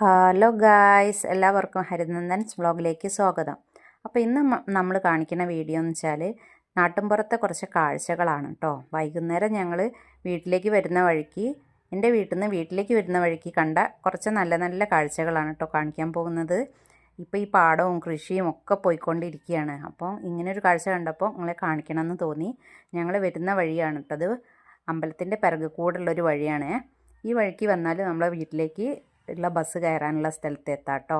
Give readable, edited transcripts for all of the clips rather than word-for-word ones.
Hello guys, എല്ലാവർക്കും ഹരിനന്ദൻസ് വ്ളോഗിലേക്ക് സ്വാഗതം. അപ്പോൾ ഇന്ന് നമ്മൾ കാണിക്കുന്ന വീഡിയോ എന്ന് വെച്ചാൽ നാട്ടിൻപുറത്തെ കുറച്ച് കാഴ്ചകളാണ് കേട്ടോ. വൈകുന്നേരം ഞങ്ങൾ വീട്ടിലേക്ക് വരുന്ന വഴിക്ക്, എൻ്റെ വീട്ടിൽ നിന്ന് വീട്ടിലേക്ക് വരുന്ന വഴിക്ക് കണ്ട കുറച്ച് നല്ല നല്ല കാഴ്ചകളാണ് കേട്ടോ കാണിക്കാൻ പോകുന്നത്. ഇപ്പോൾ ഈ പാടവും കൃഷിയും ഒക്കെ പോയിക്കൊണ്ടിരിക്കുകയാണ്. അപ്പോൾ ഇങ്ങനൊരു കാഴ്ച കണ്ടപ്പോൾ നിങ്ങളെ കാണിക്കണമെന്ന് തോന്നി. ഞങ്ങൾ വരുന്ന വഴിയാണ് കേട്ടത്. അമ്പലത്തിൻ്റെ പിറകു കൂടുള്ളൊരു വഴിയാണ്. ഈ വഴിക്ക് വന്നാൽ നമ്മളെ വീട്ടിലേക്ക് ഉള്ള ബസ് കയറാനുള്ള സ്ഥലത്ത് എത്താം കേട്ടോ.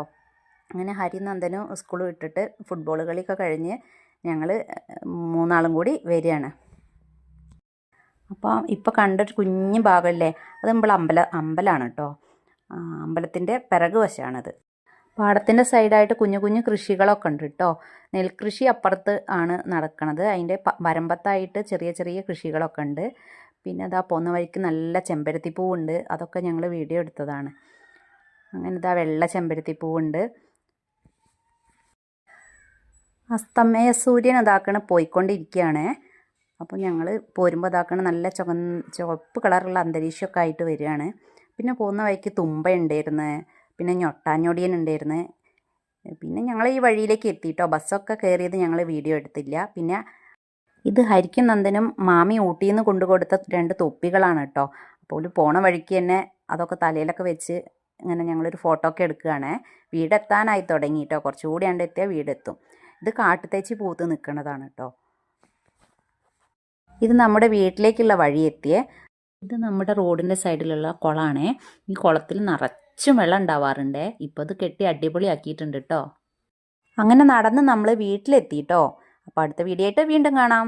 അങ്ങനെ ഹരിനന്ദനും സ്കൂൾ വിട്ടിട്ട് ഫുട്ബോൾ കളിയൊക്കെ കഴിഞ്ഞ് ഞങ്ങൾ മൂന്നാളും കൂടി വരികയാണ്. അപ്പോൾ ഇപ്പോൾ കണ്ടൊരു കുഞ്ഞു ഭാഗമല്ലേ, അത് നമ്മൾ അമ്പലമാണ് കേട്ടോ. അമ്പലത്തിൻ്റെ പിറകു വശമാണത്. പാടത്തിൻ്റെ സൈഡായിട്ട് കുഞ്ഞു കുഞ്ഞു കൃഷികളൊക്കെ ഉണ്ട് കേട്ടോ. നെൽകൃഷി അപ്പുറത്ത് ആണ് നടക്കുന്നത്. അതിൻ്റെ വരമ്പത്തായിട്ട് ചെറിയ ചെറിയ കൃഷികളൊക്കെ ഉണ്ട്. പിന്നെ അതാ പോകുന്ന വഴിക്ക് നല്ല ചെമ്പരത്തിപ്പൂവുണ്ട്. അതൊക്കെ ഞങ്ങൾ വീഡിയോ എടുത്തതാണ്. അങ്ങനെ ഇതാ വെള്ള ചെമ്പരത്തിപ്പൂവുണ്ട്. അസ്തമയ സൂര്യൻ അതാക്കണ പോയിക്കൊണ്ടിരിക്കുകയാണ്. അപ്പോൾ ഞങ്ങൾ പോരുമ്പോൾ അതാക്കണ നല്ല ചുവപ്പ് കളറുള്ള അന്തരീക്ഷമൊക്കെ ആയിട്ട് വരികയാണ്. പിന്നെ പോകുന്ന വഴിക്ക് തുമ്പ ഉണ്ടായിരുന്നു, പിന്നെ ഞൊട്ടാഞ്ഞൊടിയൻ ഉണ്ടായിരുന്നു. പിന്നെ ഞങ്ങൾ ഈ വഴിയിലേക്ക് എത്തിയിട്ടോ. ബസ്സൊക്കെ കയറിയത് ഞങ്ങൾ വീഡിയോ എടുത്തില്ല. പിന്നെ ഇത് ഹരിക്കും നന്ദനും മാമി ഊട്ടിയിൽ നിന്ന് കൊണ്ടുകൊടുത്ത 2 തൊപ്പികളാണ് കേട്ടോ. അപ്പോൾ പോണ വഴിക്ക് തന്നെ അതൊക്കെ തലയിലൊക്കെ വെച്ച് ഇങ്ങനെ ഞങ്ങളൊരു ഫോട്ടോ ഒക്കെ എടുക്കുകയാണ്. വീടെത്താനായി തുടങ്ങി കേട്ടോ. കുറച്ചുകൂടി എത്തിയാൽ വീടെത്തും. ഇത് കാട്ടുതേച്ചി പൂത്ത് നിൽക്കുന്നതാണ് കേട്ടോ. ഇത് നമ്മുടെ വീട്ടിലേക്കുള്ള വഴി എത്തിയേ. ഇത് നമ്മുടെ റോഡിൻ്റെ സൈഡിലുള്ള കുളമാണ്. ഈ കുളത്തിൽ നിറച്ചും വെള്ളം ഉണ്ടാവാറുണ്ട്. ഇപ്പോൾ ഇത് കെട്ടി അടിപൊളിയാക്കിയിട്ടുണ്ട് കേട്ടോ. അങ്ങനെ നടന്ന് നമ്മൾ വീട്ടിലെത്തി കേട്ടോ. അപ്പോൾ അടുത്ത വീഡിയോ ആയിട്ട് വീണ്ടും കാണാം.